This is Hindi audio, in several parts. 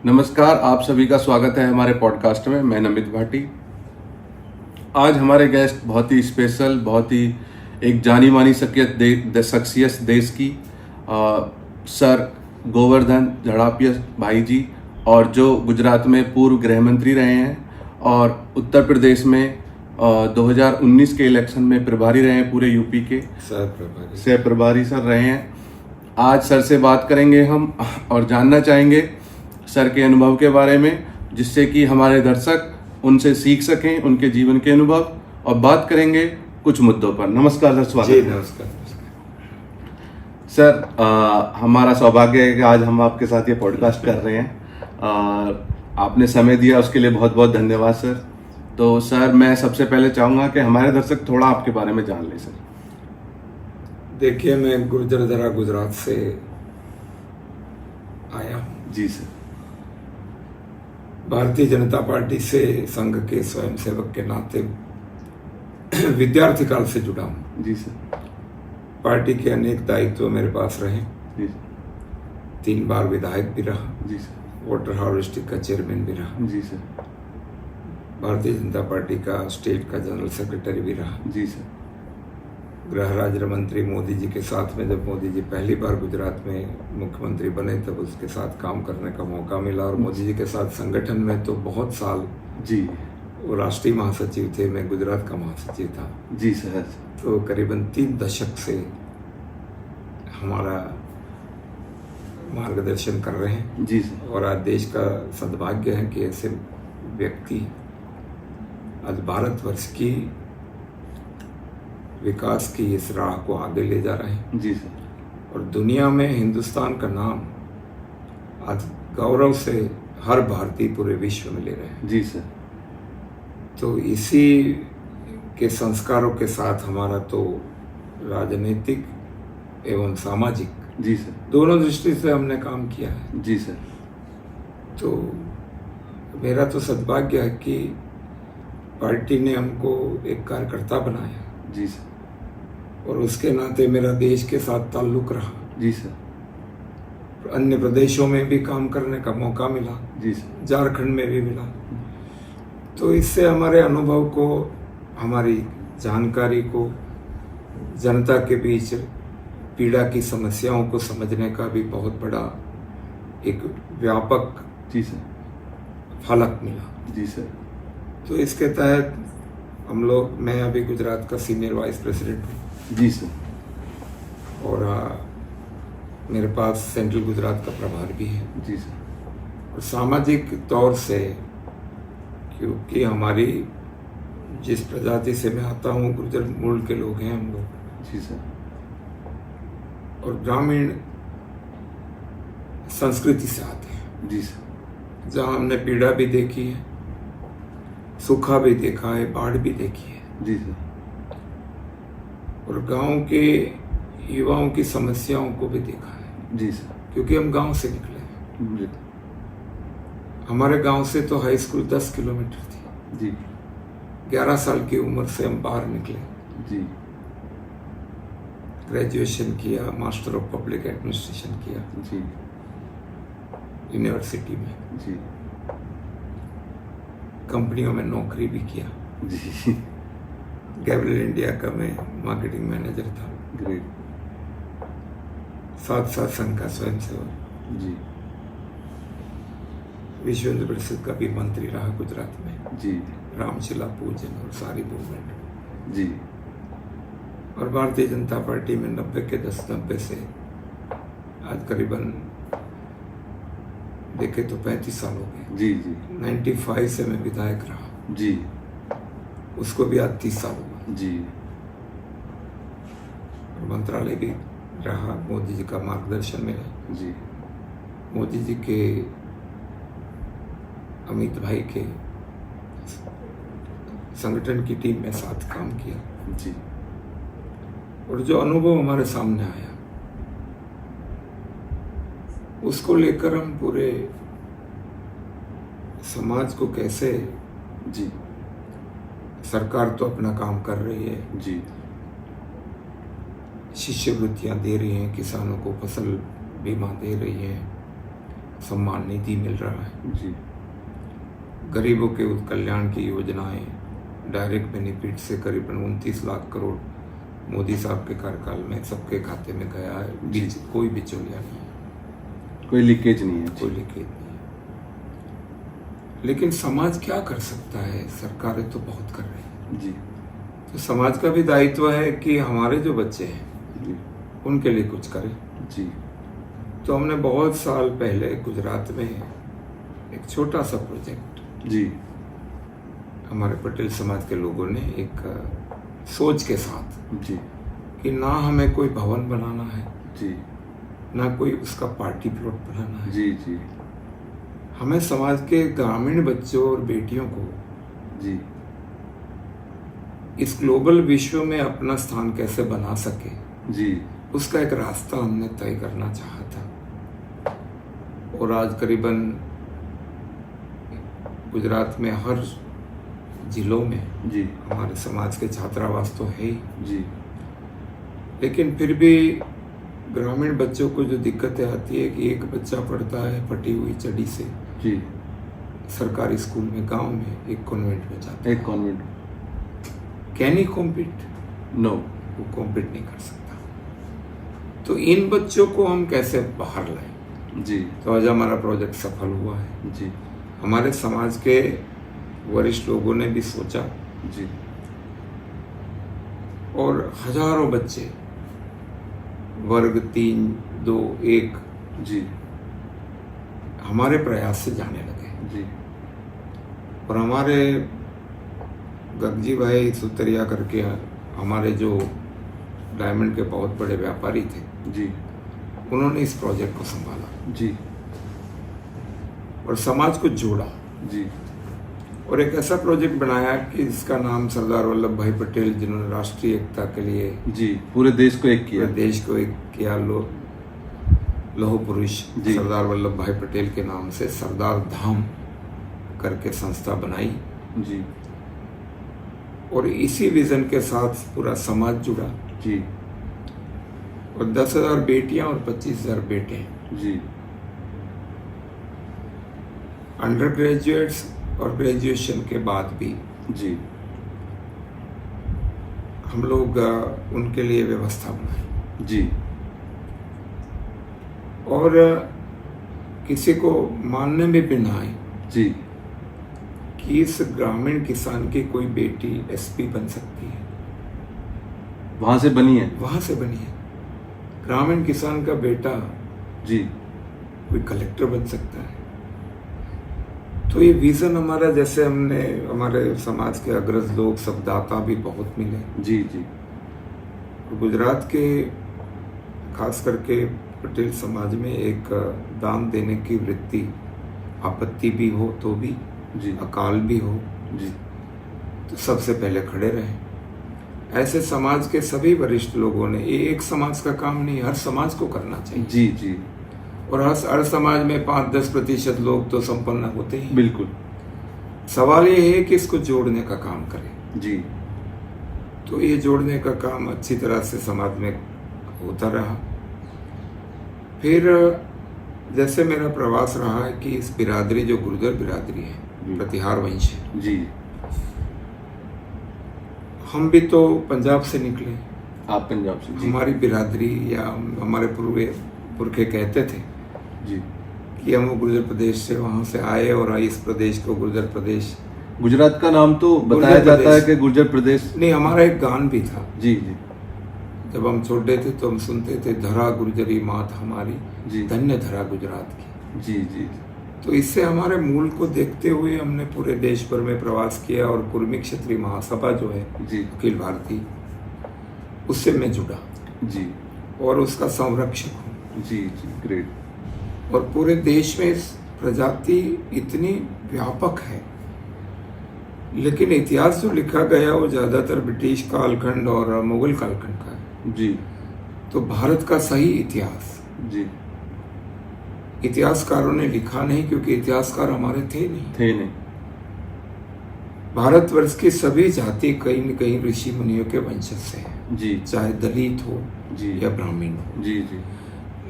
नमस्कार, आप सभी का स्वागत है हमारे पॉडकास्ट में। मैं नमित भाटी। आज हमारे गेस्ट बहुत ही स्पेशल, बहुत ही एक जानी मानी शख्सियत देश की सर गोवर्धन झड़ापिया भाई जी, और जो गुजरात में पूर्व गृह मंत्री रहे हैं और उत्तर प्रदेश में 2019 के इलेक्शन में प्रभारी रहे हैं, पूरे यूपी के सह प्रभारी सर रहे हैं। आज सर से बात करेंगे हम और जानना चाहेंगे सर के अनुभव के बारे में, जिससे कि हमारे दर्शक उनसे सीख सकें, उनके जीवन के अनुभव, और बात करेंगे कुछ मुद्दों पर। नमस्कार सर, स्वागत है। नमस्कार सर, हमारा सौभाग्य है कि आज हम आपके साथ ये पॉडकास्ट कर रहे हैं। आपने समय दिया, उसके लिए बहुत बहुत धन्यवाद सर। तो सर, मैं सबसे पहले चाहूँगा कि हमारे दर्शक थोड़ा आपके बारे में जान लें सर। देखिए, मैं गुर्जरदरा गुजरात से आया हूँ। जी सर। भारतीय जनता पार्टी से संघ के स्वयंसेवक के नाते विद्यार्थी काल से जुड़ा हूँ। जी सर। पार्टी के अनेक दायित्व मेरे पास रहे। जी 3 बार विधायक भी रहा। जी सर। वाटर हार्वेस्टिंग का चेयरमैन भी रहा। जी सर। भारतीय जनता पार्टी का स्टेट का जनरल सेक्रेटरी भी रहा। जी सर। गृह राज्य मंत्री मोदी जी के साथ में, जब मोदी जी पहली बार गुजरात में मुख्यमंत्री बने, तब उसके साथ काम करने का मौका मिला। और मोदी जी के साथ संगठन में तो बहुत साल। जी। वो राष्ट्रीय महासचिव थे, मैं गुजरात का महासचिव था। जी सर। तो करीबन 3 दशक से हमारा मार्गदर्शन कर रहे हैं। जी सर। और आज देश का सद्भाग्य है कि ऐसे व्यक्ति आज भारतवर्ष की विकास की इस राह को आगे ले जा रहे हैं। जी सर। और दुनिया में हिंदुस्तान का नाम आज गौरव से हर भारतीय पूरे विश्व में ले रहे हैं। जी सर। तो इसी के संस्कारों के साथ हमारा तो राजनीतिक एवं सामाजिक, जी सर, दोनों दृष्टि से हमने काम किया है। जी सर। तो मेरा तो सद्भाग्य है कि पार्टी ने हमको एक कार्यकर्ता बनाया। जी सर। और उसके नाते मेरा देश के साथ ताल्लुक रहा। जी सर। अन्य प्रदेशों में भी काम करने का मौका मिला। जी सर। झारखंड में भी मिला। तो इससे हमारे अनुभव को, हमारी जानकारी को, जनता के बीच पीड़ा की समस्याओं को समझने का भी बहुत बड़ा एक व्यापक, जी सर, फलक मिला। जी सर। तो इसके तहत हम लोग, मैं अभी गुजरात का सीनियर वाइस प्रेसिडेंट हूँ। जी सर। और मेरे पास सेंट्रल गुजरात का प्रभार भी है। जी सर। और सामाजिक तौर से, क्योंकि हमारी जिस प्रजाति से मैं आता हूँ, गुर्जर मूल के लोग हैं हम लोग। जी सर। और ग्रामीण संस्कृति से आते हैं। जी सर। जहाँ हमने पीड़ा भी देखी है, सूखा भी देखा है, बाढ़ भी देखी है। जी सर। और गांव के युवाओं की समस्याओं को भी देखा है। जी सर। क्योंकि हम गांव से निकले हैं। जी। हमारे गांव से तो हाई स्कूल 10 किलोमीटर थी। जी। 11 साल की उम्र से हम बाहर निकले। जी। ग्रेजुएशन किया, मास्टर ऑफ पब्लिक एडमिनिस्ट्रेशन किया। जी। यूनिवर्सिटी में। जी। कंपनियों में नौकरी भी किया। जी। गैब्रियल इंडिया का मैं मार्केटिंग मैनेजर था। ग्रेट। साथ साथ संघ का स्वयंसेवक। जी। विश्व हिंदू परिषद का भी मंत्री रहा गुजरात में। जी। रामशिला पूजन और सारी मूवमेंट। जी। और भारतीय जनता पार्टी में 90 से आज करीबन देखे तो 35 साल हो गए। जी। जी। 95 से मैं विधायक रहा। जी। उसको भी आज 30 साल हुआ। जी। और मंत्रालय भी रहा, मोदी जी का मार्गदर्शन मिला। जी। मोदी जी के, अमित भाई के संगठन की टीम में साथ काम किया। जी। और जो अनुभव हमारे सामने आया, उसको लेकर हम पूरे समाज को कैसे, जी, सरकार तो अपना काम कर रही है, जी, शिष्यवृत्तियां दे रही हैं, किसानों को फसल बीमा दे रही है, सम्मान निधि मिल रहा है। जी गरीबों के कल्याण की योजनाएं, डायरेक्ट बेनिफिट से करीबन 29 लाख करोड़ मोदी साहब के कार्यकाल में सबके खाते में गया है। बीच कोई बिचौलिया नहीं है, कोई लीकेज नहीं है। कोई लीकेज नहीं है। लेकिन समाज क्या कर सकता है? सरकारें तो बहुत कर रही हैं। जी तो समाज का भी दायित्व है कि हमारे जो बच्चे हैं जी उनके लिए कुछ करें। जी तो हमने बहुत साल पहले गुजरात में एक छोटा सा प्रोजेक्ट, जी हमारे पटेल समाज के लोगों ने एक सोच के साथ जी कि ना हमें कोई भवन बनाना है, जी ना कोई उसका पार्टी प्लॉट बनाना है, जी जी हमें समाज के ग्रामीण बच्चों और बेटियों को जी इस ग्लोबल विश्व में अपना स्थान कैसे बना सके, जी उसका एक रास्ता हमने तय करना चाहा था। और आज करीबन गुजरात में हर जिलों में जी हमारे समाज के छात्रावास तो है ही, जी लेकिन फिर भी ग्रामीण बच्चों को जो दिक्कतें आती है कि एक बच्चा पढ़ता है फटी हुई चड्डी से जी सरकारी स्कूल में गांव में, एक कॉन्वेंट में जाता है। एक convent. Can he compete? No, वो कॉम्पीट नहीं कर सकता। तो इन बच्चों को हम कैसे बाहर लाएं? जी तो आज हमारा प्रोजेक्ट सफल हुआ है। जी हमारे समाज के वरिष्ठ लोगों ने भी सोचा जी और हजारों बच्चे वर्ग 3, 2, 1 जी हमारे प्रयास से जाने लगे। जी और हमारे गगजी भाई सुतरिया करके हमारे जो डायमंड के बहुत बड़े व्यापारी थे, जी उन्होंने इस प्रोजेक्ट को संभाला जी और समाज को जोड़ा जी और एक ऐसा प्रोजेक्ट बनाया कि जिसका नाम सरदार वल्लभ भाई पटेल, जिन्होंने राष्ट्रीय एकता के लिए जी पूरे देश को एक किया। पूरे देश को एक किया, लौह पुरुष जी। सरदार वल्लभ भाई पटेल के नाम से सरदार धाम करके संस्था बनाई जी और इसी विजन के साथ पूरा समाज जुड़ा जी और 10,000 बेटियां और 25,000 बेटे, जी अंडर ग्रेजुएट्स और ग्रेजुएशन के बाद भी जी हम लोग उनके लिए व्यवस्था बनाई जी और किसी को मानने में भी ना आए जी कि इस ग्रामीण किसान की कोई बेटी एसपी बन सकती है। वहां से बनी है। वहां से बनी है। ग्रामीण किसान का बेटा जी कोई कलेक्टर बन सकता है। तो ये विजन हमारा, जैसे हमने हमारे समाज के अग्रज लोग सब दाता भी बहुत मिले। जी जी गुजरात के खास करके पटेल समाज में एक दान देने की वृत्ति, आपत्ति भी हो तो भी, जी अकाल भी हो जी तो सबसे पहले खड़े रहे। ऐसे समाज के सभी वरिष्ठ लोगों ने, ये एक समाज का काम नहीं, हर समाज को करना चाहिए। जी जी और हर समाज में 5-10% लोग तो संपन्न होते ही। बिल्कुल। सवाल ये है कि इसको जोड़ने का काम करें। जी तो ये जोड़ने का काम अच्छी तरह से समाज में होता रहा। फिर जैसे मेरा प्रवास रहा है कि इस बिरादरी, जो गुर्जर बिरादरी है, प्रतिहार वंश है, जी हम भी तो पंजाब से निकले। आप पंजाब से? जी हमारी बिरादरी या हमारे पुरखे कहते थे जी कि हम गुर्जर प्रदेश से वहां से आए और इस प्रदेश को गुर्जर प्रदेश। गुजरात का नाम तो बताया जाता है कि गुर्जर प्रदेश। नहीं, हमारा एक गान भी था। जी जी जब हम छोटे थे तो हम सुनते थे, धरा गुर्जरी मात हमारी, जी धन्य धरा गुजरात की। जी जी तो इससे हमारे मूल को देखते हुए हमने पूरे देश भर में प्रवास किया और कुर्मी क्षत्रिय महासभा जो है जी अखिल भारतीय, उससे मैं जुड़ा जी और उसका संरक्षक हूँ। जी जी ग्रेट। और पूरे देश में प्रजाति इतनी व्यापक है, लेकिन इतिहास जो लिखा गया वो ज्यादातर ब्रिटिश कालखंड और मुगल कालखंड का है। जी तो भारत का सही इतिहास जी इतिहासकारों ने लिखा नहीं, क्योंकि इतिहासकार हमारे थे नहीं। भारतवर्ष की सभी जाति कहीं न कहीं ऋषि मुनियों के वंशज से है, जी चाहे दलित हो जी या ब्राह्मण हो। जी जी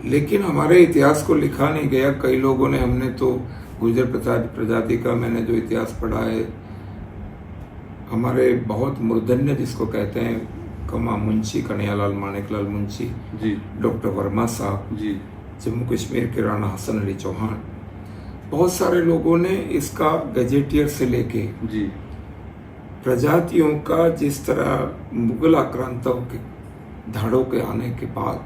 लेकिन हमारे इतिहास को लिखा नहीं गया। कई लोगों ने, हमने तो गुर्जर प्रजाति का मैंने जो इतिहास पढ़ा है, हमारे बहुत मूर्धन्य जिसको कहते हैं, कमा मुंशी कन्हैयालाल माणिकलाल मुंशी जी, डॉक्टर वर्मा साहब जी, जम्मू कश्मीर के राणा हसन अली चौहान, बहुत सारे लोगों ने इसका गजेटियर से लेके जी, प्रजातियों का जिस तरह मुगल आक्रांताओं के धाड़ों के आने के बाद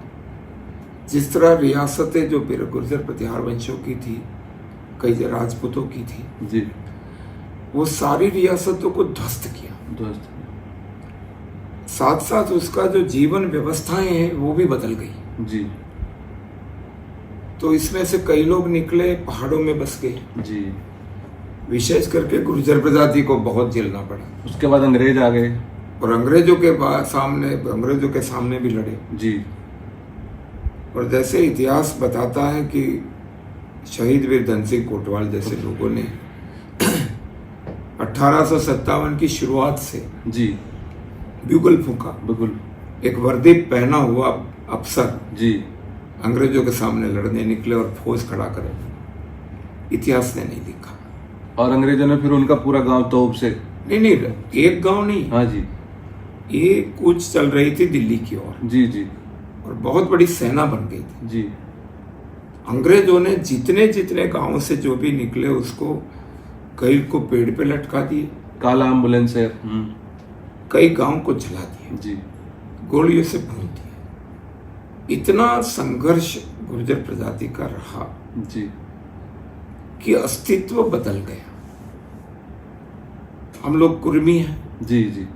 जिस तरह रियासतें जो गुर्जर प्रतिहार वंशों की थी, कई राजपूतों की थी, जी, वो सारी रियासतों को ध्वस्त किया। दोस्त, साथ साथ उसका जो जीवन व्यवस्थाएं हैं वो भी बदल गई। जी, तो इसमें से कई लोग निकले, पहाड़ों में बस गए। जी, विशेष करके गुर्जर प्रजाति को बहुत झेलना पड़ा, उसके बाद अंग्रेज आ गए। और अंग्रेजों के सामने भी लड़े। जी, और जैसे इतिहास बताता है कि शहीद वीर धन सिंह कोटवाल जैसे लोगों ने 1857 की शुरुआत से जी, ब्यूगल फूंका। बिल्कुल, एक वर्दी पहना हुआ अफसर जी, अंग्रेजों के सामने लड़ने निकले और फौज खड़ा करे। इतिहास ने नहीं लिखा। और अंग्रेजों ने फिर उनका पूरा गांव तोप से, नहीं, एक गांव नहीं, हाँ जी, ये कूच चल रही थी दिल्ली की ओर, जी, जी, और बहुत बड़ी सेना बन गई थी। जी, अंग्रेजों ने जितने जितने गांवों से जो भी निकले उसको कई को पेड़ पे लटका दिए, काला एम्बुलेंस है। कई गांव को जला दिए, जी, गोलियों से भून दिए। इतना संघर्ष गुर्जर प्रजाति का रहा जी, कि अस्तित्व बदल गया। हम लोग कुर्मी हैं, जी, जी,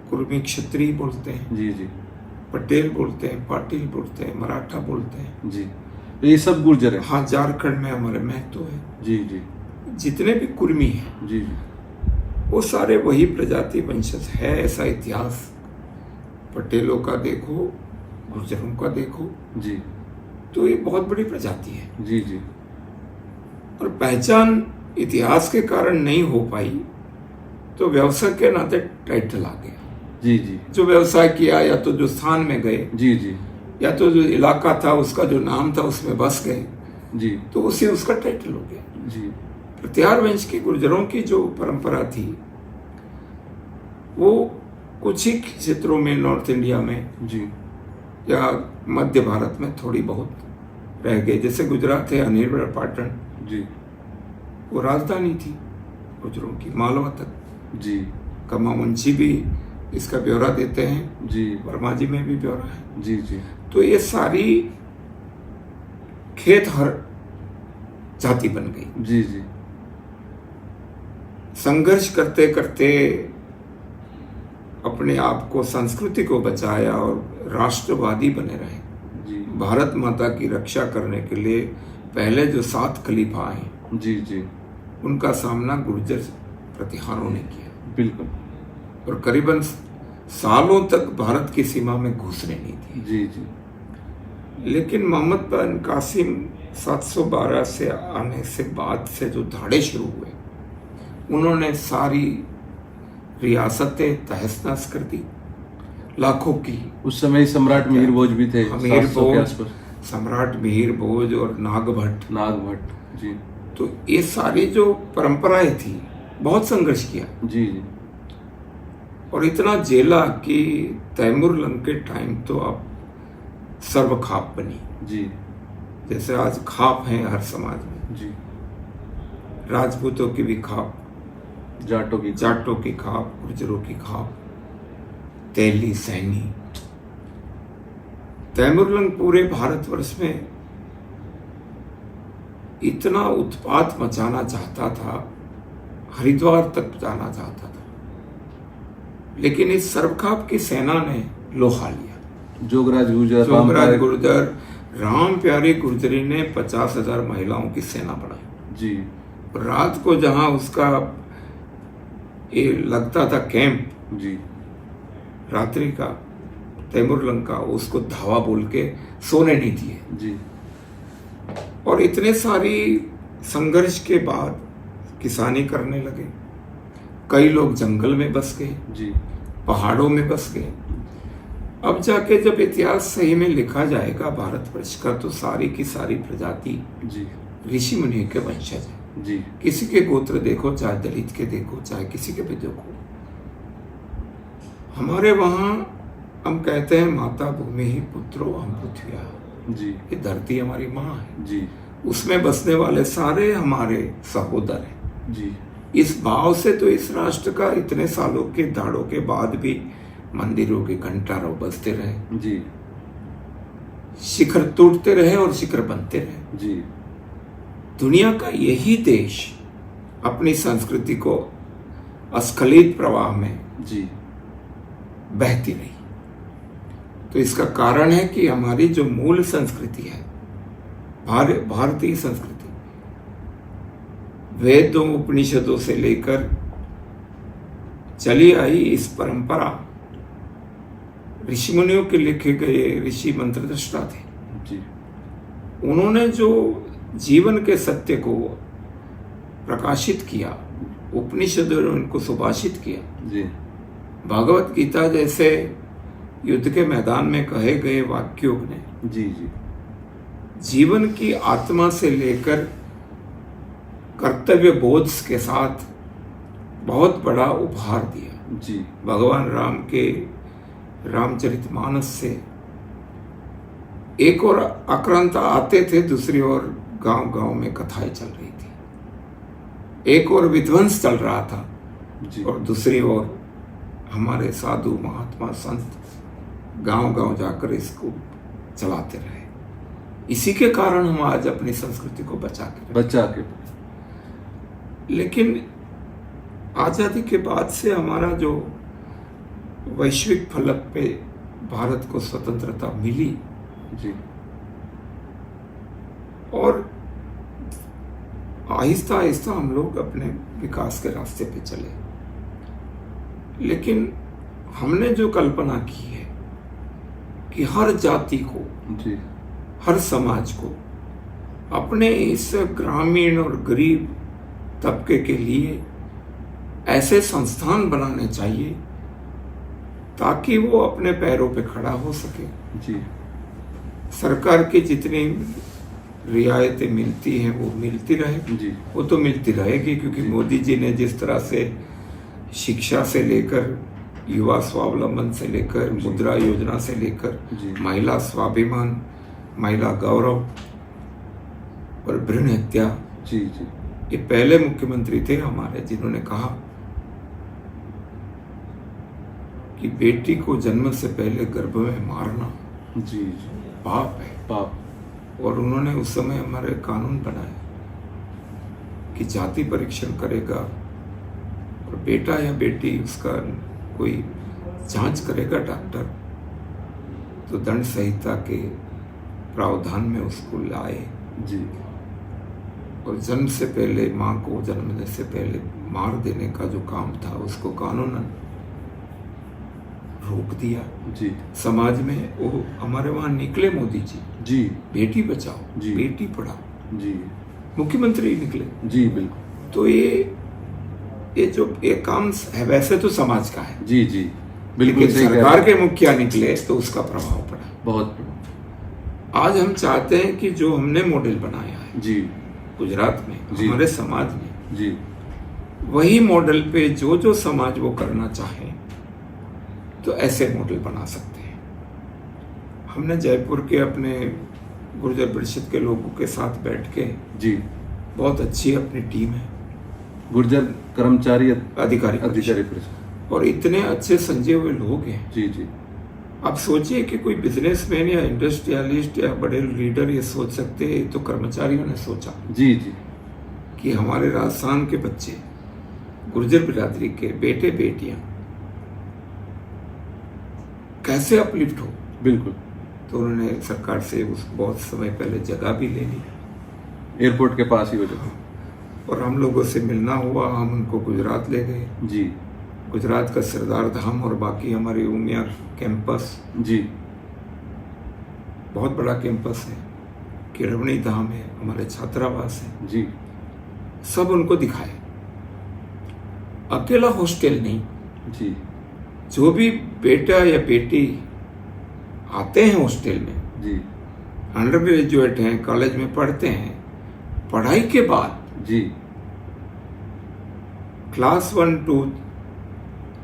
कुर्मी क्षत्रिय बोलते हैं, जी, जी, पटेल बोलते हैं, पाटिल बोलते हैं, मराठा बोलते हैं। जी, तो ये सब गुर्जर है। हाँ, झारखंड में हमारे महतो है। जी, जी, जितने भी कुर्मी हैं जी, जी, वो सारे वही प्रजाति वंशज है। ऐसा इतिहास पटेलों का देखो, गुर्जरों का देखो, जी, तो ये बहुत बड़ी प्रजाति है। जी, जी, और पहचान इतिहास के कारण नहीं हो पाई, तो व्यवसाय के नाते टाइटल आ गया। जी, जी, जो व्यवसाय किया, या तो जो स्थान में गए, जी, जी, या तो जो इलाका था उसका जो नाम था उसमें बस गए, जी, तो उसे उसका टाइटल हो गया। जी, प्रतिहार वंश की गुर्जरों की जो परंपरा थी वो कुछ ही क्षेत्रों में, नॉर्थ इंडिया में जी, या मध्य भारत में थोड़ी बहुत रह गए। जैसे गुजरात है, अनिर्वड़ पाटन, जी, वो राजधानी थी गुर्जरों की, मालवा तक। जी, कमा मुंशी भी इसका ब्यौरा देते हैं, जी, वर्मा जी में भी ब्यौरा है। जी, जी, तो ये सारी खेत हर जाति बन गई। जी, जी, संघर्ष करते करते अपने आप को, संस्कृति को बचाया और राष्ट्रवादी बने रहे। जी, भारत माता की रक्षा करने के लिए पहले जो 7 खलीफा आए, जी, जी, उनका सामना गुर्जर प्रतिहारों ने किया, बिल्कुल, और करीबन सालों तक भारत की सीमा में घुसने नहीं दिए। जी, जी, लेकिन मोहम्मद बिन कासिम 712 से आने से बाद से जो धाड़े शुरू हुए, उन्होंने सारी रियासतें तहस नहस कर दी, लाखों की। उस समय सम्राट मिहिर भोज भी थे, मिहिर 700 के भोज, आसपास, सम्राट मिहिर भोज और नागभट्ट। नागभट्ट, जी, तो ये सारी जो परंपराएं थी, बहुत संघर्ष किया, जी, जी, और इतना जेला कि तैमूर लंग के टाइम तो अब सर्व खाप बनी। जी, जैसे आज खाप है हर समाज में, जी, राजपूतों की भी खाप, जाटों की, जाटों की खाप, गुर्जरों की खाप, तेली, सैनी। तैमूर लंग पूरे भारतवर्ष में इतना उत्पात मचाना चाहता था, हरिद्वार तक जाना चाहता था, लेकिन इस सर्वखाप की सेना ने लोहा लिया। जोगराज गुर्जर, जोगराज गुर्जर, राम प्यारी गुर्जरी ने 50,000 महिलाओं की सेना बढ़ाई। जी, रात को जहां उसका ये लगता था कैंप, जी, रात्रि का, तैमूर लंग का, उसको धावा बोल के सोने नहीं दिए। जी, और इतने सारी संघर्ष के बाद किसानी करने लगे। कई लोग जंगल में बस गए, जी, पहाड़ों में बस गए। अब जाके जब इतिहास सही में लिखा जाएगा भारतवर्ष का, तो सारी की सारी प्रजाति जी ऋषि मुनियों के वंशज है। जी किसी के गोत्र देखो, चाहे दलित के देखो, चाहे किसी के भी देखो। हमारे वहां हम कहते हैं माता भूमि ही पुत्रो हम पृथ्व्या, जी ये धरती हमारी माँ है, जी उसमें बसने वाले सारे हमारे सहोदर हैं। जी इस भाव से तो इस राष्ट्र का इतने सालों के दाड़ों के बाद भी मंदिरों के घंटारों बजते रहे, जी शिखर टूटते रहे और शिखर बनते रहे। जी दुनिया का यही देश अपनी संस्कृति को अस्खलित प्रवाह में जी बहती रही। तो इसका कारण है कि हमारी जो मूल संस्कृति है, भारतीय संस्कृति, वेदों उपनिषदों से लेकर चली आई इस परंपरा, ऋषि मुनियों के लिखे गए ऋषि मंत्र दृष्टा थे। जी उन्होंने जो जीवन के सत्य को प्रकाशित किया, उपनिषदों ने उनको सुभाषित किया। जी भागवत गीता जैसे युद्ध के मैदान में कहे गए वाक्यों ने जी जी जीवन की आत्मा से लेकर कर्तव्य बोध के साथ बहुत बड़ा उपहार दिया। जी भगवान राम के रामचरितमानस से एक और आक्रांता आते थे, दूसरी ओर गांव-गांव में कथाएं चल रही थी। एक और विध्वंस चल रहा था जी और दूसरी ओर हमारे साधु महात्मा संत गांव-गांव जाकर इसको चलाते रहे। इसी के कारण हम आज अपनी संस्कृति को बचा के लेकिन आजादी के बाद से हमारा जो वैश्विक फलक पे भारत को स्वतंत्रता मिली जी और आहिस्ता आहिस्ता हम लोग अपने विकास के रास्ते पे चले, लेकिन हमने जो कल्पना की है कि हर जाति को जी हर समाज को अपने इस ग्रामीण और गरीब तबके के लिए ऐसे संस्थान बनाने चाहिए ताकि वो अपने पैरों पे खड़ा हो सके। जी सरकार की जितनी रियायतें मिलती हैं वो मिलती रहे, जी वो तो मिलती रहेगी, क्योंकि मोदी जी ने जिस तरह से शिक्षा से लेकर युवा स्वावलंबन से लेकर मुद्रा योजना से लेकर महिला स्वाभिमान, महिला गौरव और भ्रूण हत्या, जी जी ये पहले मुख्यमंत्री थे हमारे जिन्होंने कहा कि बेटी को जन्म से पहले गर्भ में मारना जी जी पाप है। पाप। और उन्होंने उस समय हमारे कानून बनाए कि जाति परीक्षण करेगा और बेटा या बेटी उसका कोई जांच करेगा डॉक्टर, तो दंड संहिता के प्रावधान में उसको लाए जी और जन्म से पहले माँ को जन्मने से पहले मार देने का जो काम था उसको कानूनन रोक दिया। जी समाज में वो हमारे वहां निकले मोदी जी, जी बेटी बचाओ जी बेटी पढ़ाओ, जी मुख्यमंत्री निकले। जी बिल्कुल। तो ये जो ये काम है वैसे तो समाज का है, जी जी बिल्कुल लेकिन सही कह सरकार रहे के मुखिया निकले तो उसका प्रभाव पड़ा। बहुत। आज हम चाहते हैं कि जो हमने मॉडल बनाया है जी गुजरात में, जी हमारे समाज में, जी वही मॉडल पे जो जो समाज वो करना चाहे तो ऐसे मॉडल बना सकते हैं। हमने जयपुर के अपने गुर्जर परिषद के लोगों के साथ बैठ के, जी बहुत अच्छी अपनी टीम है, गुर्जर कर्मचारी अधिकारी परिषद, और इतने अच्छे संजय हुए लोग हैं। जी जी आप सोचिए कि कोई बिजनेसमैन या इंडस्ट्रियलिस्ट या बड़े लीडर ये सोच सकते हैं, तो कर्मचारियों ने सोचा जी जी कि हमारे राजस्थान के बच्चे, गुर्जर बिरादरी के बेटे बेटियां कैसे अपलिफ्ट हो। बिल्कुल। तो उन्होंने सरकार से उस बहुत समय पहले जगह भी ले ली, एयरपोर्ट के पास ही हो जाए, और हम लोगों से मिलना हुआ, हम उनको गुजरात ले गए। जी गुजरात का सरदार धाम और बाकी हमारी उमिया कैंपस, जी बहुत बड़ा कैंपस है, किरवणी धाम है, हमारे छात्रावास है, जी सब उनको दिखाए। अकेला हॉस्टल नहीं, जी जो भी बेटा या बेटी आते हैं हॉस्टल में, जी अंडर ग्रेजुएट हैं, कॉलेज में पढ़ते हैं, पढ़ाई के बाद जी क्लास 1-2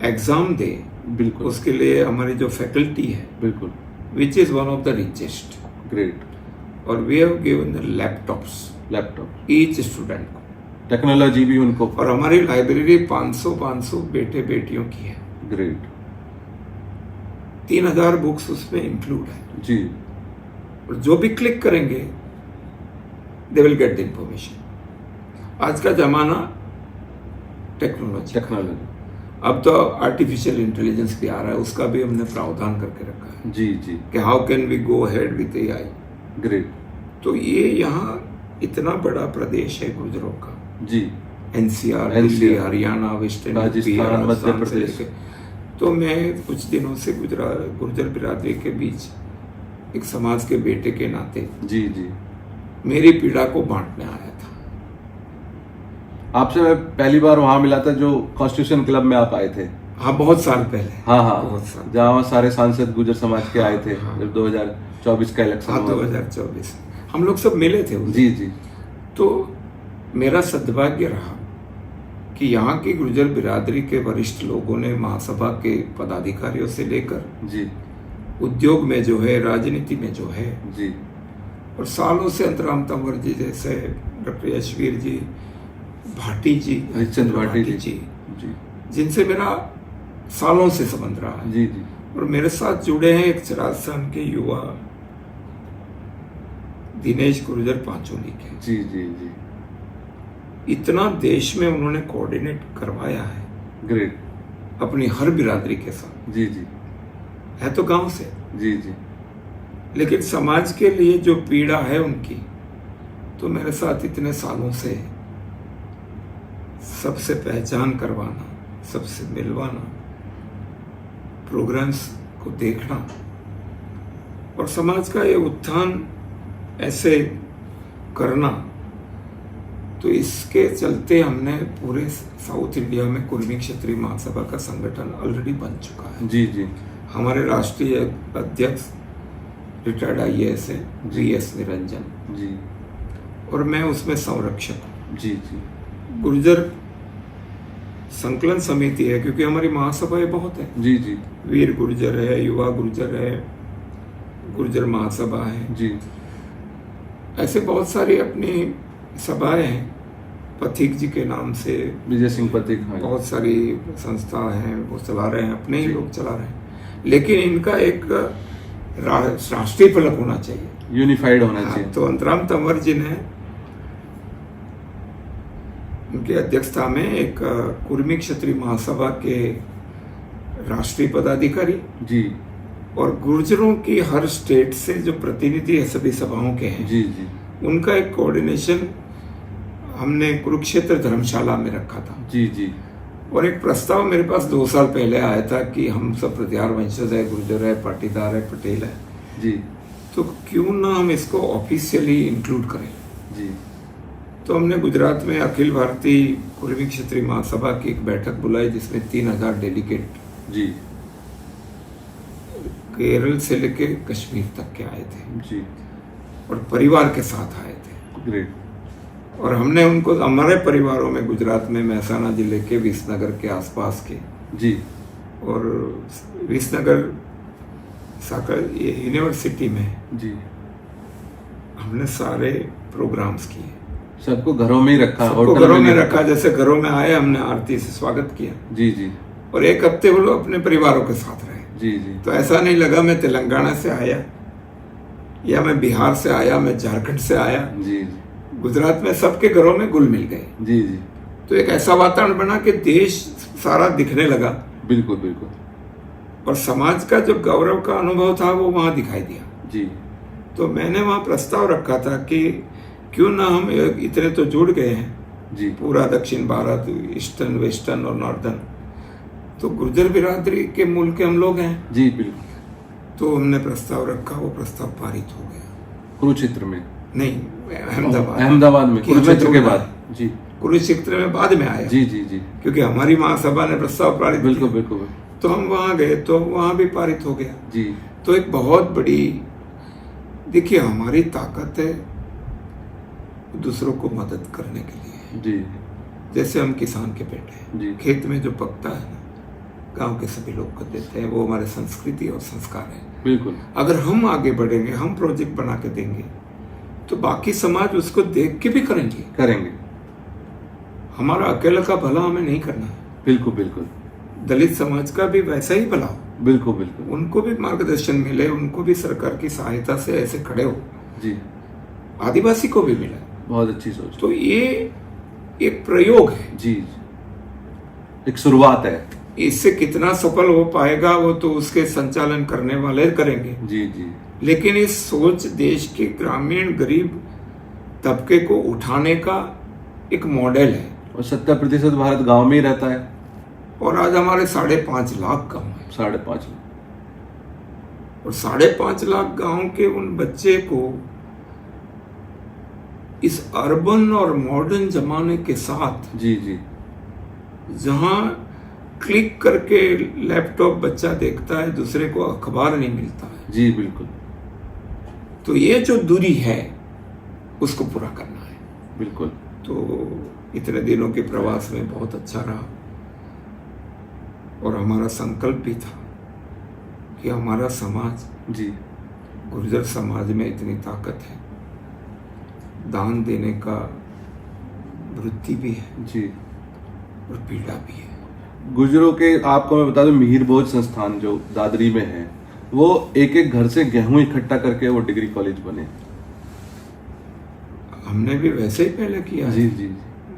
एग्जाम दे, बिल्कुल उसके लिए हमारी जो फैकल्टी है बिल्कुल which is one of the richest, great. और we have given the laptops laptop each student को, टेक्नोलॉजी भी उनको, और हमारी लाइब्रेरी 500 बेटे बेटियों की है, ग्रेट 3000 बुक्स उसमें इंक्लूड है, जी और जो भी क्लिक करेंगे they will get the information. आज का जमाना टेक्नोलॉजी, टेक्नोलॉजी, अब तो आर्टिफिशियल इंटेलिजेंस भी आ रहा है, उसका भी हमने प्रावधान करके रखा है जी जी कि how can we go head with AI. Great तो ये यहाँ इतना बड़ा प्रदेश है गुर्जरों का, जी एनसीआर, दिल्ली, हरियाणा, वेस्टर्न राजस्थान, मध्य प्रदेश। तो मैं कुछ दिनों से गुर्जर बिरादरी के बीच एक समाज के बेटे के नाते जी जी मेरी पीड़ा को बांटने आया था। आपसे मैं पहली बार वहां मिला था जो कॉन्स्टिट्यूशन क्लब में आप आए थे। हाँ, बहुत साल पहले। हाँ हाँ, बहुत साल, जहाँ सारे सांसद गुर्जर समाज के आए थे हाँ, जब 2024 का इलेक्शन हाँ, हुआ। 2024 हम लोग सब मिले थे उस दिन। जी जी तो मेरा सद्भाग्य रहा कि यहाँ की गुर्जर बिरादरी के वरिष्ठ लोगों ने महासभा के पदाधिकारियों से लेकर जी उद्योग में जो है, राजनीति में जो है, जी और सालों से अंतराम तंवर जी जैसे, डॉक्टर यशवीर जी, भाटी जी, हरिश्चंद्र भाटी जी जी, जी जिनसे मेरा सालों से संबंध रहा है, जी जी और मेरे साथ जुड़े हैं एक राजस्थान के युवा दिनेश गुर्जर पांचोली के। जी जी जी इतना देश में उन्होंने कोऑर्डिनेट करवाया है ग्रेट, अपनी हर बिरादरी के साथ, जी जी है तो गांव से, जी जी लेकिन समाज के लिए जो पीड़ा है उनकी, तो मेरे साथ इतने सालों से सबसे पहचान करवाना, सबसे मिलवाना, प्रोग्राम्स को देखना, और समाज का ये उत्थान ऐसे करना, तो इसके चलते हमने पूरे साउथ इंडिया में कुर्मी क्षत्रिय महासभा का संगठन ऑलरेडी बन चुका है। जी जी हमारे राष्ट्रीय अध्यक्ष रिटायर्ड IAS है VS निरंजन जी, और मैं उसमें संरक्षक हूं। जी जी गुर्जर संकलन समिति है, क्योंकि हमारी महासभाएं बहुत है, जी जी वीर गुर्जर है, युवा गुर्जर है, गुर्जर महासभा है, जी ऐसे बहुत सारी अपनी सभाएं हैं। पथिक जी के नाम से विजय सिंह पथिक, हाँ बहुत सारी संस्था हैं, वो चला रहे हैं, अपने ही जी। लोग चला रहे हैं, लेकिन इनका एक राष्ट्रीय फलक होना चाहिए, यूनिफाइड होना हाँ, चाहिए। तो अंतराम तंवर जी ने उनकी अध्यक्षता में एक कुर्मी क्षत्रिय महासभा के राष्ट्रीय पदाधिकारी जी और गुर्जरों की हर स्टेट से जो प्रतिनिधि है सभी सभाओं के हैं, जी जी उनका एक कोऑर्डिनेशन हमने कुरुक्षेत्र धर्मशाला में रखा था। जी जी और एक प्रस्ताव मेरे पास 2 साल पहले आया था कि हम सब प्रतिहार वंशज है, गुर्जर है, पाटीदार है, पटेल है, जी तो क्यों ना हम इसको ऑफिशियली इंक्लूड करें। जी तो हमने गुजरात में अखिल भारतीय कुर्मी क्षत्रिय महासभा की एक बैठक बुलाई, जिसमें 3000 डेलीगेट जी केरल से लेके कश्मीर तक के आए थे, जी और परिवार के साथ आए थे। ग्रेट, और हमने उनको हमारे परिवारों में गुजरात में महसाना जिले के विसनगर के आसपास के, जी और विसनगर साकर यूनिवर्सिटी में जी हमने सारे प्रोग्राम्स किए, सबको घरों में ही रखा, सबको होटल घरों में नहीं रखा, जैसे घरों में आए हमने आरती से स्वागत किया, जी जी और 1 हफ्ते वो लोग अपने परिवारों के साथ रहे। जी जी तो ऐसा नहीं लगा मैं तेलंगाना से आया, या मैं बिहार से आया, मैं झारखंड से आया, जी गुजरात में सबके घरों में घुल मिल गए। जी जी तो एक ऐसा वातावरण बना कि देश सारा दिखने लगा, बिल्कुल बिल्कुल, और समाज का जो गौरव का अनुभव था वो वहां दिखाई दिया। जी तो मैंने वहां प्रस्ताव रखा था कि क्यों ना हम इतने तो जुड़ गए हैं, जी पूरा दक्षिण भारत, ईस्टर्न, वेस्टर्न और नॉर्दर्न, तो गुर्जर बिरादरी के मूल के हम लोग हैं। जी बिल्कुल, तो हमने प्रस्ताव रखा, वो प्रस्ताव पारित हो गया। कुरुक्षेत्र में नहीं, अहमदाबाद अहमदाबाद में कि हमें कुरुक्षेत्र के जोड़ना बाद, है। जी कुरुक्षेत्र में बाद में आया, जी जी जी क्योंकि हमारी महासभा ने प्रस्ताव पारित बिल्कुल किया। बिल्कुल तो हम वहां गए, तो वहां भी पारित हो गया। जी तो एक बहुत बड़ी, देखिए हमारी ताकत है दूसरों को मदद करने के लिए। जी जैसे हम किसान के बेटे हैं, जी खेत में जो पकता है ना, गांव के सभी लोग को देते हैं, वो हमारे संस्कृति और संस्कार है। बिल्कुल। अगर हम आगे बढ़ेंगे, हम प्रोजेक्ट बना के देंगे, तो बाकी समाज उसको देख के भी करेंगे। हमारा अकेला का भला हमें नहीं करना है। बिल्कुल बिल्कुल। दलित समाज का भी वैसा ही भला हो, बिल्कुल बिल्कुल। उनको भी मार्गदर्शन मिले, उनको भी सरकार की सहायता से ऐसे खड़े हो, जी आदिवासी को भी मिले। बहुत अच्छी सोच। तो ये एक प्रयोग है जी, एक शुरुआत है। इससे कितना सफल हो पाएगा वो तो उसके संचालन करने वाले करेंगे। जी जी। लेकिन इस सोच देश के ग्रामीण गरीब तबके को उठाने का एक मॉडल है। और 70% भारत गांव में ही रहता है। और आज हमारे 5.5 लाख गांव है। 5.5 और 5.5 लाख गांव के उन बच्चे को इस अर्बन और मॉडर्न जमाने के साथ, जी जी, जहां क्लिक करके लैपटॉप बच्चा देखता है, दूसरे को अखबार नहीं मिलता है, जी बिल्कुल। तो ये जो दूरी है उसको पूरा करना है। बिल्कुल। तो इतने दिनों के प्रवास में बहुत अच्छा रहा, और हमारा संकल्प भी था कि हमारा समाज, जी गुर्जर समाज में इतनी ताकत है, दान देने का वृत्ति भी है जी। और पीड़ा भी है। गुजरों के, आपको मैं बता दूं, मिहिर भोज संस्थान जो दादरी में है, वो एक एक घर से गेहूं इकट्ठा करके वो डिग्री कॉलेज बने। हमने भी वैसे ही पहले किया जी है। जी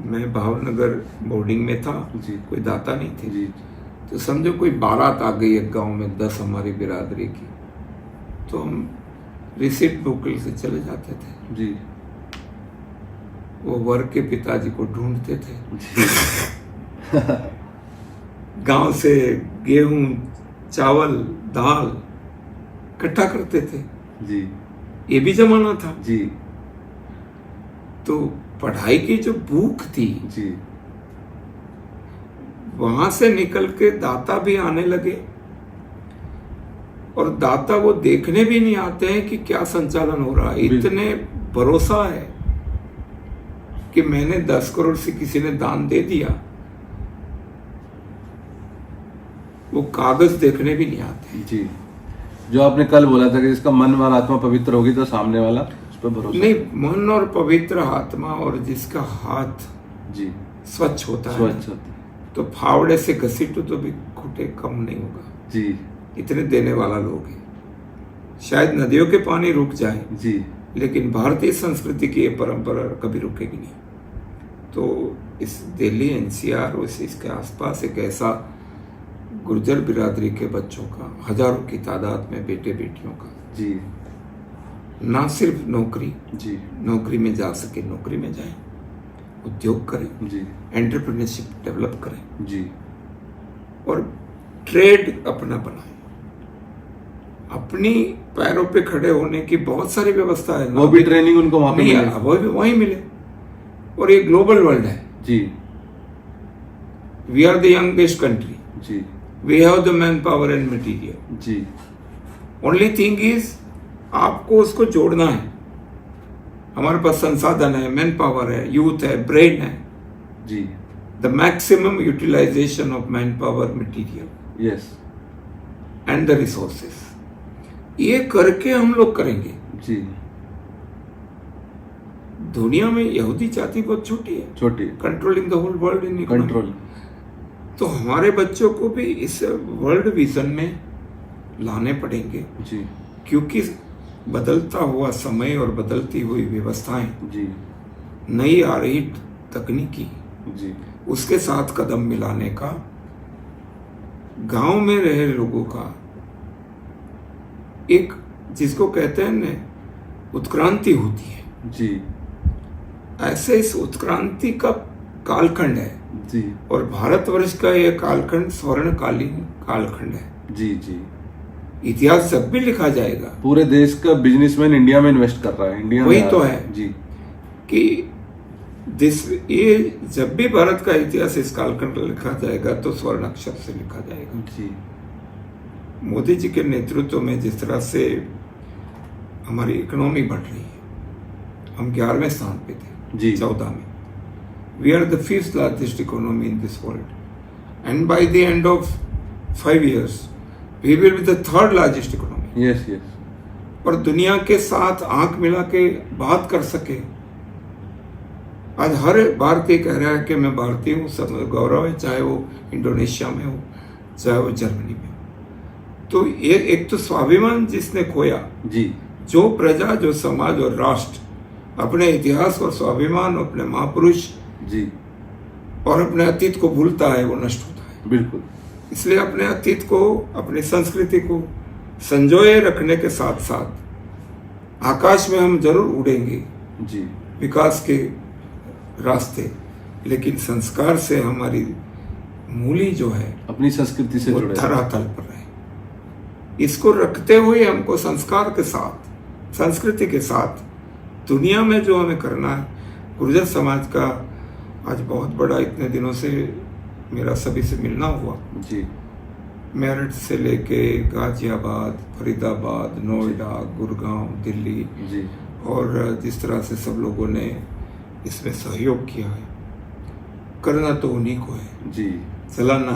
मैं भावनगर बोर्डिंग में था, जी। कोई दाता नहीं थे, जी तो समझो कोई बारात आ गई एक गांव में 10 हमारी बिरादरी की, तो हम रिसिप्ट बुक से चले जाते थे। जी वो वर के पिताजी को ढूंढते थे, जी। गांव से गेहूं, चावल, दाल इकट्ठा करते थे। जी ये भी जमाना था। जी तो पढ़ाई की जो भूख थी, जी वहां से निकल के दाता भी आने लगे, और दाता वो देखने भी नहीं आते हैं कि क्या संचालन हो रहा है। इतने भरोसा है कि मैंने 10 करोड़ से किसी ने दान दे दिया, वो कागज देखने भी नहीं आते। जी। जो आपने कल बोला था कि जिसका मन और आत्मा पवित्र होगी तो सामने वाला उस पर भरोसा। नहीं, मन और पवित्र आत्मा और जिसका हाथ जी स्वच्छ होता है, स्वच्छ होता है। तो फावड़े से घसीटो तो भी घुटे कम नहीं होगा। जी इतने देने वाला लोग हैं। शायद नदियों के पानी रुक जाए, जी लेकिन भारतीय संस्कृति की ये परंपरा कभी रुकेगी नहीं। तो इस दिल्ली एनसीआर और इसके आसपास एक ऐसा गुर्जर बिरादरी के बच्चों का, हजारों की तादाद में बेटे बेटियों का, जी ना सिर्फ नौकरी में जा सके, नौकरी में जाए, उद्योग करें, जी एंटरप्रेन्योरशिप डेवलप करें, जी, और ट्रेड अपना बनाए। अपनी पैरों पे खड़े होने की बहुत सारी व्यवस्था है। वो भी ट्रेनिंग उनको वहां पे नहीं, मिले। वो भी वहीं मिले। और ये ग्लोबल वर्ल्ड है। जी we are the youngest country, जी we have the man power and material. जी। ओनली थिंग इज आपको उसको जोड़ना है। हमारे पास संसाधन है, मैन पावर है, यूथ है, ब्रेन है। जी। The maximum utilization of man power, material, yes, and the resources, ये करके हम लोग करेंगे। जी। दुनिया में यहूदी जाति बहुत छोटी है, छोटी, controlling the whole world in control. तो हमारे बच्चों को भी इस वर्ल्ड विजन में लाने पड़ेंगे। जी क्योंकि बदलता हुआ समय और बदलती हुई व्यवस्थाएं, जी नई आ रही तकनीकी, जी, उसके साथ कदम मिलाने का, गांव में रहे लोगों का एक, जिसको कहते हैं ना, उत्क्रांति होती है। जी। ऐसे इस उत्क्रांति का कालखंड है। जी और भारतवर्ष का यह कालखंड स्वर्णकालीन कालखंड है। जी जी। इतिहास जब भी लिखा जाएगा, पूरे देश का बिजनेसमैन इंडिया में इन्वेस्ट कर रहा है। इंडिया वही में तो है जी, कि ये जब भी भारत का इतिहास इस कालखंड में लिखा जाएगा तो स्वर्ण अक्षर से लिखा जाएगा। जी। मोदी जी के नेतृत्व में जिस तरह से हमारी इकोनॉमी बढ़ रही है, हम 11वें स्थान पे थे जी। 14 में। We are the 5th largest economy in this world and by the end of 5 years we will be the 3rd largest economy. Yes yes. और दुनिया के साथ आंख मिला के बात कर सके। आज हर भारतीय कह रहा है कि मैं भारतीय हूँ, सब गौरव है, चाहे वो इंडोनेशिया में हो, चाहे वो जर्मनी में हो। तो एक तो स्वाभिमान जिसने खोया जी। जो प्रजा, जो समाज और राष्ट्र अपने इतिहास और स्वाभिमान, अपने महापुरुष जी और अपने अतीत को भूलता है, वो नष्ट होता है। बिल्कुल। इसलिए अपने अतीत को, अपनी संस्कृति को संजोए रखने के साथ साथ आकाश में हम जरूर उड़ेंगे जी। विकास के रास्ते, लेकिन संस्कार से हमारी मूली जो है अपनी संस्कृति से वो जुड़े। धरातल पर रहे। इसको रखते हुए हमको संस्कार के साथ, संस्कृति के साथ दुनिया में जो हमें करना है। गुर्जर समाज का आज बहुत बड़ा, इतने दिनों से मेरा सभी से मिलना हुआ, जी। मेरठ से लेके गाजियाबाद, फरीदाबाद, नोएडा, गुड़गांव, दिल्ली जी। और जिस तरह से सब लोगों ने इसमें सहयोग किया है, करना तो उन्हीं को है, जी चलाना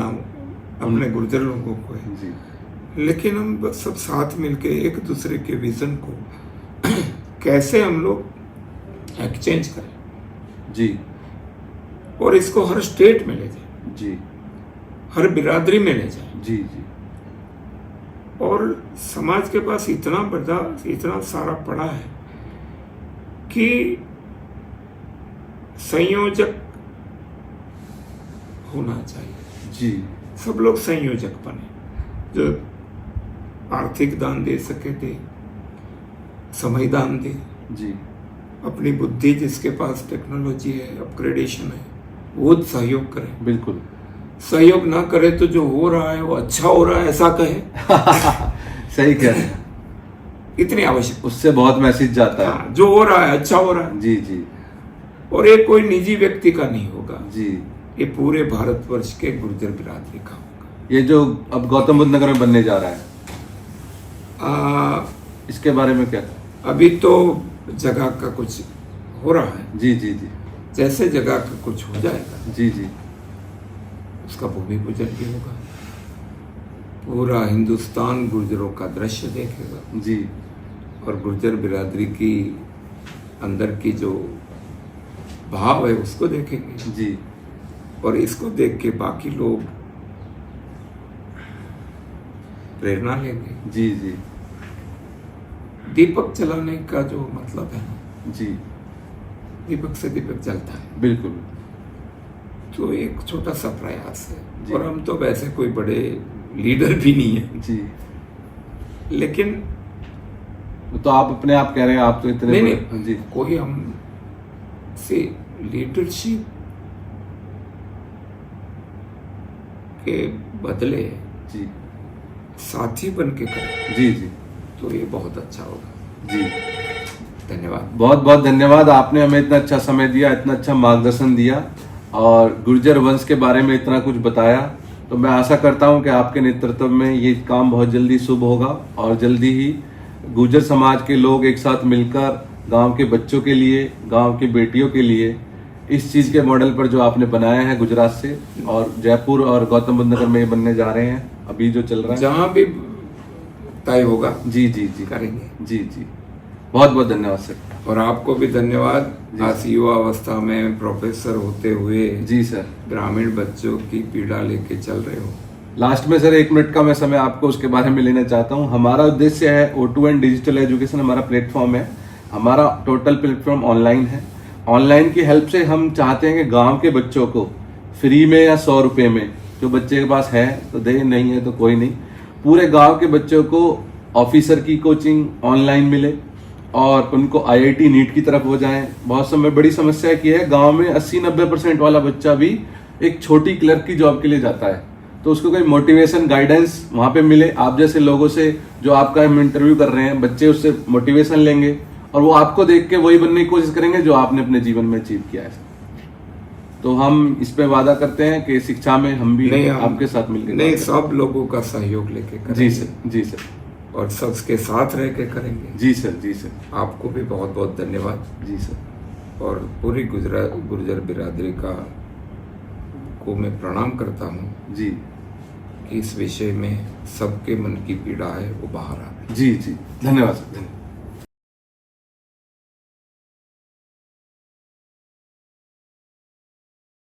अपने गुर्जर लोगों को है। जी। लेकिन हम बस सब साथ मिलके एक दूसरे के विजन को कैसे हम लोग एक्सचेंज करें जी। और इसको हर स्टेट में ले जाए, जी हर बिरादरी में ले जाए। जी। जी और समाज के पास इतना बड़ा, इतना सारा पड़ा है कि संयोजक होना चाहिए। जी। सब लोग संयोजक बने, जो आर्थिक दान दे सके दे, समय दान दे, जी। अपनी बुद्धि, जिसके पास टेक्नोलॉजी है, अपग्रेडेशन है, वो सहयोग करे। बिल्कुल। सहयोग ना करे तो जो हो रहा है वो अच्छा हो रहा है ऐसा कहे। सही कह रहे हैं। इतनी आवश्यक, उससे बहुत मैसेज जाता है। हाँ, जो हो रहा है अच्छा हो रहा है। जी जी। और ये कोई निजी व्यक्ति का नहीं होगा, जी। ये पूरे भारतवर्ष के गुर्जर बिरादरी का होगा। ये जो अब गौतम बुद्ध नगर में बनने जा रहा है, इसके बारे में क्या? अभी तो जगह का कुछ हो रहा है। जी जी जी। जैसे जगह का कुछ हो जाएगा, जी जी। उसका भूमि पूजन भी होगा। पूरा हिंदुस्तान गुर्जरों का दृश्य देखेगा जी। और गुर्जर बिरादरी की अंदर की जो भाव है उसको देखेंगे। जी। और इसको देख के बाकी लोग प्रेरणा लेंगे। जी जी। दीपक जलाने का जो मतलब है ना, जी। दीपक से दीपक जलता है, बिल्कुल। तो एक छोटा सा प्रयास है। जी। और हम तो वैसे कोई बड़े लीडर भी नहीं है, जी। लेकिन तो आप अपने आप कह रहे हैं, आप तो इतने नहीं, जी। कोई हम से लीडरशिप के बदले जी साथी बन के करें जी। जी तो ये बहुत अच्छा होगा। जी। धन्यवाद। बहुत बहुत धन्यवाद, आपने हमें इतना अच्छा समय दिया, इतना अच्छा मार्गदर्शन दिया और गुर्जर वंश के बारे में इतना कुछ बताया। तो मैं आशा करता हूं कि आपके नेतृत्व में ये काम बहुत जल्दी शुभ होगा और जल्दी ही गुर्जर समाज के लोग एक साथ मिलकर गांव के बच्चों के लिए, गांव की बेटियों के लिए इस चीज के मॉडल पर जो आपने बनाया है गुजरात से, और जयपुर और गौतम बुद्ध नगर में ये बनने जा रहे हैं, अभी जो चल रहा है, जहां भी तय होगा जी जी जी करेंगे। जी जी। बहुत बहुत धन्यवाद सर। और आपको भी धन्यवाद, जी। आज युवा अवस्था में प्रोफेसर होते हुए जी सर। ग्रामीण बच्चों की पीड़ा लेके चल रहे हो। लास्ट में सर 1 मिनट का मैं समय आपको उसके बारे में लेना चाहता हूँ। हमारा उद्देश्य है O2N डिजिटल एजुकेशन, हमारा प्लेटफॉर्म है। हमारा टोटल प्लेटफॉर्म ऑनलाइन है। ऑनलाइन की हेल्प से हम चाहते हैं कि गांव के बच्चों को फ्री में या 100 रुपये में, जो बच्चे के पास है तो दे, नहीं है तो कोई नहीं, पूरे गांव के बच्चों को ऑफिसर की कोचिंग ऑनलाइन मिले और उनको IIT नीट की तरफ हो जाएं। बहुत समय बड़ी समस्या की है, गांव में 80-90% वाला बच्चा भी एक छोटी क्लर्क की जॉब के लिए जाता है, तो उसको कोई मोटिवेशन गाइडेंस वहां पे मिले। आप जैसे लोगों से, जो आपका हम इंटरव्यू कर रहे हैं, बच्चे उससे मोटिवेशन लेंगे और वो आपको देख के वही बनने की कोशिश करेंगे जो आपने अपने जीवन में अचीव किया है। तो हम इस पे वादा करते हैं कि शिक्षा में हम भी नहीं, हम आपके साथ मिलकर नहीं, सब लोगों का सहयोग लेके जी करेंगे सर, जी सर, और सबके साथ रह के करेंगे। जी सर, जी सर, आपको भी बहुत बहुत धन्यवाद जी सर, और पूरी गुर्जर बिरादरी को मैं प्रणाम करता हूँ जी, कि इस विषय में सबके मन की पीड़ा है वो बाहर आ गई। जी, जी, धन्यवाद सर, धन्यवाद।